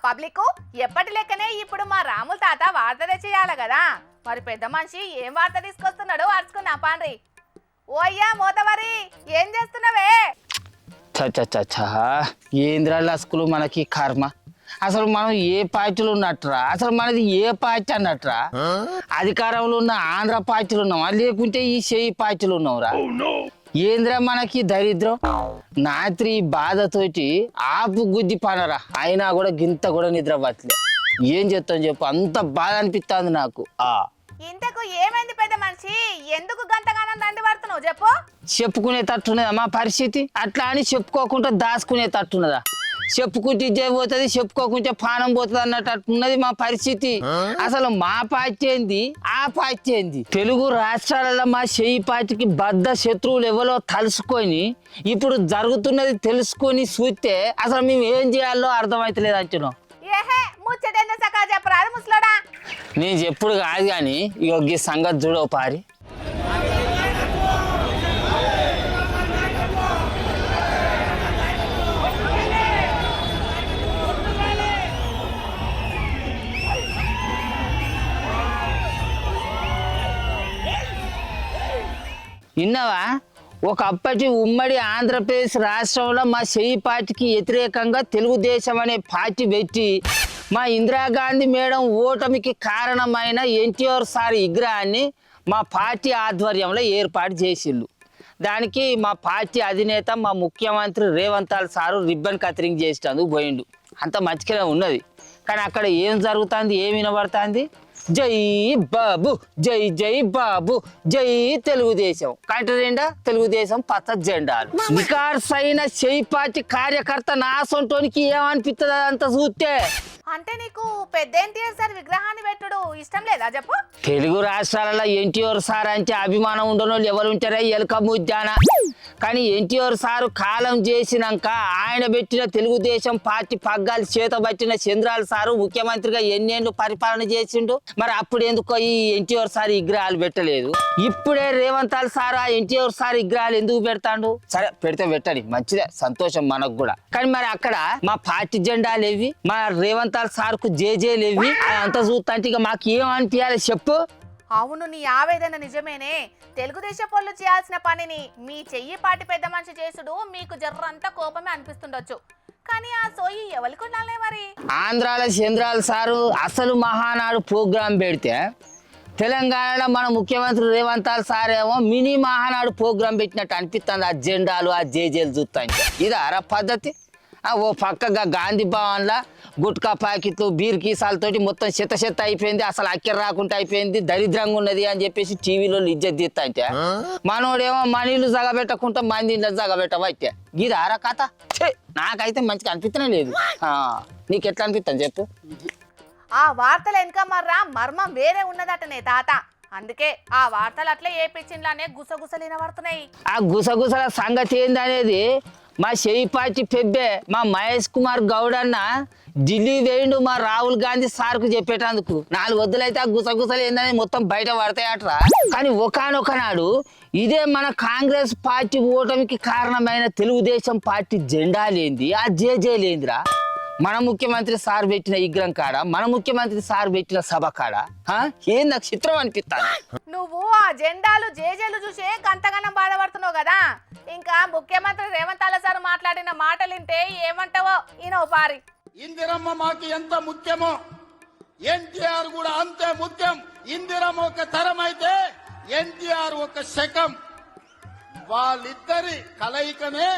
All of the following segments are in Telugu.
పబ్లిక్ ఎప్పటి లెక్కనే ఇప్పుడు మా రాముల తాత వార్త తెచ్చేయాలి కదా. మరి పెద్ద మనిషి ఏం వార్త తీసుకొస్తున్నాడో అరుచుకున్నా పాండ్రి. ఓయ్యా మోతవరి ఏం చేస్తున్నావే? ఏంద్రాల స్కూల్ మనకి కర్మ. అసలు మనం ఏ పార్టీలు ఉన్నట్రా? అసలు మనది ఏ పార్టీ అన్నట్రా? అధికారంలో ఉన్న ఆంధ్ర పార్టీలు ఉన్నావా లేకుంటే ఈ చేయి పార్టీలు ఉన్నావురా? ఏంద్రా మనకి దరిద్రం. రాత్రి బాధతోటి ఆపు గుద్ది పనరా, అయినా కూడా గింత కూడా నిద్ర పట్టలే. ఏం చేస్తాను చెప్పు, అంత బాధ అనిపిస్తుంది నాకు. ఇంతకు ఏమైంది పెద్ద మనిషి? ఎందుకు గంతగానం దండి పడుతున్నావు చెప్పు? చెప్పుకునే తట్టున్నదా మా పరిస్థితి? అట్లా అని చెప్పుకోకుండా దాచుకునే తట్టున్నదా? చెప్పుకుంటే ఇజ్జే పోతుంది, చెప్పుకోకుంటే పానం పోతుంది అన్నట్టున్నది మా పరిస్థితి. అసలు మా పార్టీ ఏంది, ఆ పార్టీ ఏంది? తెలుగు రాష్ట్రాలలో మా చెయ్యి పార్టీకి బద్ద శత్రువులు ఎవరో తలుసుకొని ఇప్పుడు జరుగుతున్నది తెలుసుకొని చూస్తే అసలు మేము ఏం చేయాలో అర్థమైతలేదు అంటున్నాం. ఏహే ముచ్చటేందో సకా చెప్పరాదు ముసలోడా. నేను చెప్పుడు కాదు కానీ ఈ సంగతి చూడవు పారి. విన్నావా? ఒకప్పటి ఉమ్మడి ఆంధ్రప్రదేశ్ రాష్ట్రంలో మా చెయ్యి పార్టీకి వ్యతిరేకంగా తెలుగుదేశం అనే పార్టీ పెట్టి మా ఇందిరాగాంధీ మేడం ఓటమికి కారణమైన ఎన్టీఆర్ సార్ విగ్రహాన్ని మా పార్టీ ఆధ్వర్యంలో ఏర్పాటు చేసిళ్ళు. దానికి మా పార్టీ అధినేత మా ముఖ్యమంత్రి రేవంత్ సారు రిబ్బన్ కత్తిరింగ్ చేసేందుకు పోయిండు. అంత మంచిగానే ఉన్నది. కానీ అక్కడ ఏం జరుగుతుంది, ఏం వినబడుతుంది? జై బాబు, జై జై బాబు, జై తెలుగుదేశం. కంటి నిండా తెలుగుదేశం పచ్చ జెండాలు. నికార్సైన చెయ్యి పార్టీ కార్యకర్త నా సొంటోనికి ఏమనిపిస్తుంది అదంతా చూస్తే? అంటే నీకు పెద్ద ఎన్టీఆర్ సార్ విగ్రహాన్ని పెట్టుడు ఇష్టం లేదా చెప్పు? తెలుగు రాష్ట్రాలలో ఎన్టీఆర్ సార్ అంటే అభిమానం ఉండని వాళ్ళు ఎవరు ఉంటారా? ఎలక ముద్దాన. కానీ ఎన్టీఆర్ సారు కాలం చేసినాక ఆయన పెట్టిన తెలుగుదేశం పార్టీ పగ్గాలు చేత పట్టిన చంద్రాల సారు ముఖ్యమంత్రిగా ఎన్నేళ్ళు పరిపాలన చేసిండు. మరి అప్పుడు ఎందుకో ఈ ఎన్టీఆర్ సార్ విగ్రహాలు పెట్టలేదు? ఇప్పుడే రేవంత్ సార్ ఆ ఎన్టీఆర్ సార్ విగ్రహాలు ఎందుకు పెడతాడు? సరే పెడితే పెట్టండి, మంచిదే, సంతోషం మనకు కూడా. కానీ మరి అక్కడ మా పార్టీ జెండాలు ఏవి, మా రేవంత్ సార్కు జేజేలు ఏవి? అంతా చూస్తా ఇక మాకు ఏం అనిపించాలి చెప్పు? అవును, నీ ఆవేదన నిజమేనే. తెలుగుదేశం వాళ్ళు చేయాల్సిన పనిని మీ చెయ్యి పాటి పెద్ద మనిషి చేసుడు మీకు జర్రంతా కోపమే అనిపిస్తుండొచ్చు. కానీ ఆ సోయి ఎవరికి ఉండాలే మరి? ఆంధ్రాల చంద్రాల సారు అసలు మహానాడు ప్రోగ్రాం పెడితే తెలంగాణలో మన ముఖ్యమంత్రి రేవంత్ సార్ ఏమో మినీ మహానాడు ప్రోగ్రాం పెట్టినట్టు అనిపిస్తుంది. ఆ జెండాలు ఆ జేజేలు చూస్తా ఇది అర పద్ధతి. ఓ పక్కగా గాంధీ భవన్లా గుట్కా ప్యాకెట్లు బీర్ కీసాలతోటి మొత్తం చెత్త అయిపోయింది, అసలు అక్కర రాకుండా అయిపోయింది, దరిద్రంగా ఉన్నది అని చెప్పేసి టీవీలో ఇజ్జత్ తీస్తా అంటే మనోడేమో మనీళ్ళు జగబెట్టకుండా మంది జగబెట్టవైతే ఇది ఆరా కథ. నాకైతే మంచిగా అనిపిస్తనే లేదు. నీకు ఎట్లా అనిపిస్తాను చెప్పు? ఆ వార్తలు వెనక మర్మం వేరే ఉన్నదటనే తాత. అందుకే ఆ వార్తలు అట్లా ఏ పిచ్చిండ్లానే గుసగుసలు వినబడుతున్నాయి. ఆ గుసగుసల సంగతి ఏందనేది మా చెయ్యి పార్టీ పెబ్బే మా మహేష్ కుమార్ గౌడ్ అన్న ఢిల్లీ వేయండు మా రాహుల్ గాంధీ సార్కు చెప్పేటందుకు. 4 వద్దులైతే ఆ గుసగుసలు ఏందని మొత్తం బయట పడతాయట్రా. కానీ ఒకనొక నాడు ఇదే మన కాంగ్రెస్ పార్టీ ఓటమికి కారణమైన తెలుగుదేశం పార్టీ జెండాలేంది, ఆ జేజేలేందిరా? మన ముఖ్యమంత్రి సార్ పెట్టిన విగ్రహం కాడ, మన ముఖ్యమంత్రి సార్ పెట్టిన సభ కాడ ఏం నాకు చిత్రం అనిపిస్తాను. నువ్వు ఆ జెండాలు జేజేలు చూసే గంతగనం బాధపడుతున్నావు కదా. ఇంకా ముఖ్యమంత్రి రేవంత్ సార్ మాట్లాడిన మాటలు వింటే ఏమంటావో ఈయన పారి. ఇందిరమ్మ మాకు ఎంత ముఖ్యమో ఎన్టీఆర్ కూడా అంతే ముఖ్యం. ఇందిరమ్మ ఒక తరం అయితే ఎన్టీఆర్ ఒక శకం. వాళ్ళిద్దరి కలయికనే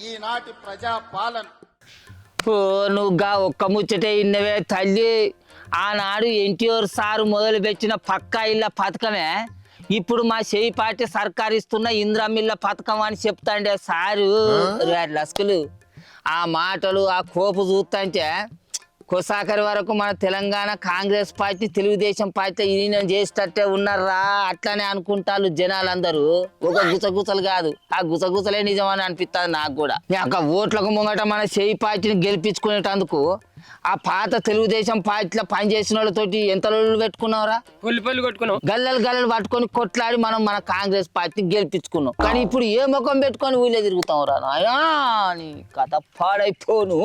ఈనాటి ప్రజా పాలన. నువ్వుగా ఒక్క ముచ్చటే ఇన్నవే తల్లి. ఆనాడు ఎన్టీఆర్ సారు మొదలుపెట్టిన పక్కా ఇళ్ళ పథకమే ఇప్పుడు మా చెయ్యి పార్టీ సర్కారు ఇస్తున్న ఇంద్రమిల్ల పథకం అని చెప్తాండే సారు లస్కులు. ఆ మాటలు ఆ కోపు చూస్తాంటే కొసాకరి వరకు మన Telangana Congress party Telugu Desam party union చేసేటట్టే ఉన్నారా అట్లానే అనుకుంటారు జనాలందరూ. ఒక గుసగుసలు కాదు, ఆ గుసగుసలే నిజం అని అనిపిస్తుంది నాకు కూడా. ఒక ఓట్లకు ముంగట మన చెయ్యి పార్టీని గెలిపించుకునేటందుకు ఆ పాత తెలుగుదేశం పార్టీలో పనిచేసిన వాళ్ళతోటి ఎంత రోజులు పెట్టుకున్నావురా? గల్లలు పట్టుకొని కొట్లాడి మనం మన కాంగ్రెస్ పార్టీ గెలిపించుకున్నాం. కానీ ఇప్పుడు ఏ ముఖం పెట్టుకొని ఊళ్ళే తిరుగుతాం రా నాయనా, నీ కథ పాడైపోను.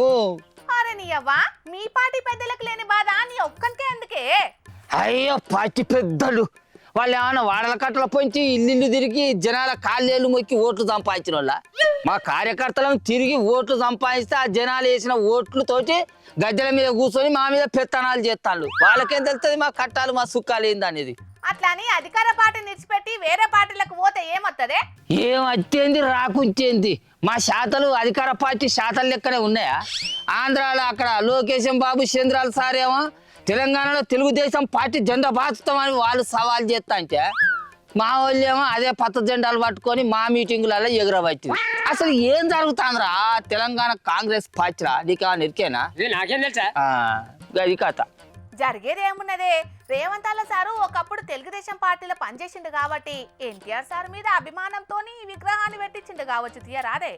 అరే నీ అవ్వ మీ పార్టీ పెద్దలకు లేని బాధ నీ ఒక్కనికే అందుకే. అయ్యో పార్టీ పెద్దలు వాళ్ళు ఏమన్నా వాడల కట్టల పొంచి ఇల్లు తిరిగి జనాల కాళ్ళేళ్ళు మొక్కి ఓట్లు సంపాదించిన వాళ్ళ. మా కార్యకర్తలను తిరిగి ఓట్లు సంపాదిస్తే ఆ జనాలు వేసిన ఓట్లతోటి గద్దెల మీద కూర్చొని మా మీద పెత్తనాలు చేస్తాళ్ళు. వాళ్ళకేం తెలుస్తుంది మా కట్టాలు మా సుఖాలు ఏందనేది. అట్లని అధికార పార్టీ నిడిచిపెట్టి వేరే పార్టీలకు పోతే ఏమొత్తదే? ఏం అత్తేంది రాకుంచేంది మా శాతలు అధికార పార్టీ శాతలు లెక్కనే ఉన్నాయా? ఆంధ్రాలో అక్కడ లోకేశం బాబు చంద్రాల సార్ ఏమో తెలంగాణలో తెలుగుదేశం పార్టీ జెండా బాచుతామని వాళ్ళు సవాల్ చేస్తా అంటే మా వాళ్ళు ఏమో అదే పచ్చ జెండాలు పట్టుకొని మా మీటింగులలో ఎగురబట్టింది. అసలు ఏం జరుగుతుందిరా తెలంగాణ కాంగ్రెస్ పార్టీరా? నీకు నిరికేనా? నాకేం తెలుసా? అది కథ. జరిగేది ఏమున్నదే, రేవంతాల సారు ఒకప్పుడు తెలుగుదేశం పార్టీలో పనిచేసిండు కాబట్టి ఎన్టీఆర్ సార్ మీద అభిమానంతోని ఈ విగ్రహాన్ని పెట్టించిండు కావచ్చు. తీయరాదే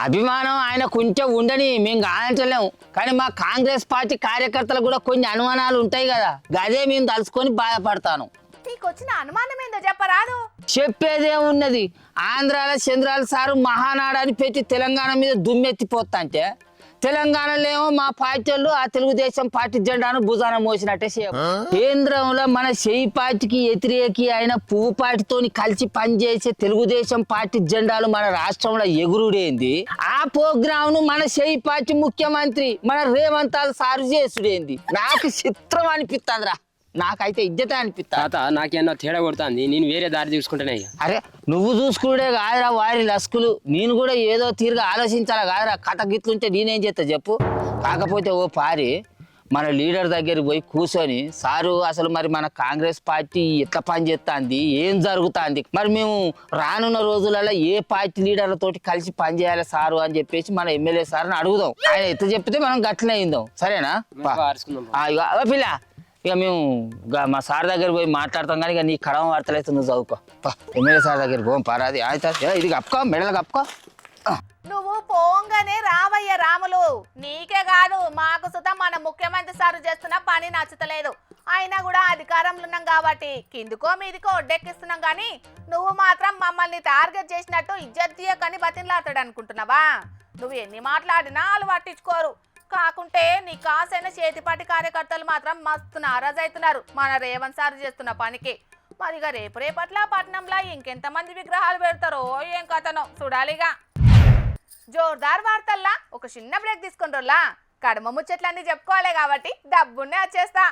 అభిమానం ఆయన కొంచెం ఉండని మేము కాదంటలేము, కానీ మా కాంగ్రెస్ పార్టీ కార్యకర్తలకు కూడా కొన్ని అనుమానాలు ఉంటాయి కదా, అదే మేము తలుసుకొని బాధపడతాను. నీకు వచ్చిన అనుమానం ఏందో చెప్పరాదు? చెప్పేదేమున్నది, ఆంధ్రాలో చంద్రాల సారు మహానాడు అని పెట్టి తెలంగాణ మీద దుమ్మెత్తిపోతా అంటే తెలంగాణలో ఏమో మా పార్టీ వాళ్ళు ఆ తెలుగుదేశం పార్టీ జెండాను భుజాన మోసినట్టే కేంద్రంలో మన చెయ్యి పార్టీకి వ్యతిరేకి అయిన పువ్వు పార్టీతోని కలిసి పనిచేసే తెలుగుదేశం పార్టీ జెండాలు మన రాష్ట్రంలో ఎగురుడేంది, ఆ ప్రోగ్రామ్ ను మన చెయ్యి పార్టీ ముఖ్యమంత్రి మన రేవంతాలు సారు చేసుడేంది నాకు చిత్రం అనిపిస్తుందిరా. నాకైతే ఇజ్జత అనిపిస్తా. తాత నాకేమన్నా తేడా కొడుతుంది, నేను వేరే దారి చూసుకుంటానే. అరే నువ్వు చూసుకునే కాదురా వారి లస్కులు, నేను కూడా ఏదో తీరుగా ఆలోచించాలా కాదురా. కథ గిట్లుంటే నేనేం చేస్తా చెప్పు. కాకపోతే ఓ పారి మన లీడర్ దగ్గరికి పోయి కూర్చొని, సారు అసలు మరి మన కాంగ్రెస్ పార్టీ ఎట్లా పనిచేస్తుంది, ఏం జరుగుతుంది, మరి మేము రానున్న రోజులలో ఏ పార్టీ లీడర్లతోటి కలిసి పనిచేయాలి సారు అని చెప్పేసి మన ఎమ్మెల్యే సార్ని అడుగుదాం. ఆయన ఎట్లా చెప్తే మనం గట్లనే అయిందాం. సరేనా పిల్ల? ఇక మేము మా సార్ దగ్గర పోయి మాట్లాడతాం, కానీ ఇక నీ కడవ వార్తలైతే నువ్వు చదువుకో. ఎమ్మెల్యే సార్ దగ్గర పోం పారాది. ఇది కప్పుకో, మెడలు కప్పుకో. నువ్వు పోంగానే రావయ్య రాములు, నీకే కాదు మాకు సుతా మన ముఖ్యమంత్రి సారు చేస్తున్న పని నచ్చుతలేదు. అయినా కూడా అధికారంలో ఉన్నాం కాబట్టి కిందికో మీదికో ఒడ్డెక్కిస్తున్నాం, కానీ నువ్వు మాత్రం మమ్మల్ని టార్గెట్ చేసినట్టు ఇజ్జత్ తీయకని బతిన్లాడతాడు అనుకుంటున్నావా? నువ్వు ఎన్ని మాట్లాడినా వాళ్ళు పట్టించుకోరు. కాకుంటే నీ కాసైన చేతిపాటి కార్యకర్తలు మాత్రం మస్తు నారాజు అవుతున్నారు మన రేవంత్ సార్ చేస్తున్న పనికి. మరిగా రేపట్ల పట్నంలో ఇంకెంతమంది విగ్రహాలు పెడతారో ఏం కథనో చూడాలిగా. జోర్దార్ వార్తల్లా ఒక చిన్న బ్రేక్ తీసుకుంటారులా, కడమ ముచ్చట్లన్నీ చెప్పుకోవాలి కాబట్టి డబ్బున్నే వచ్చేస్తా.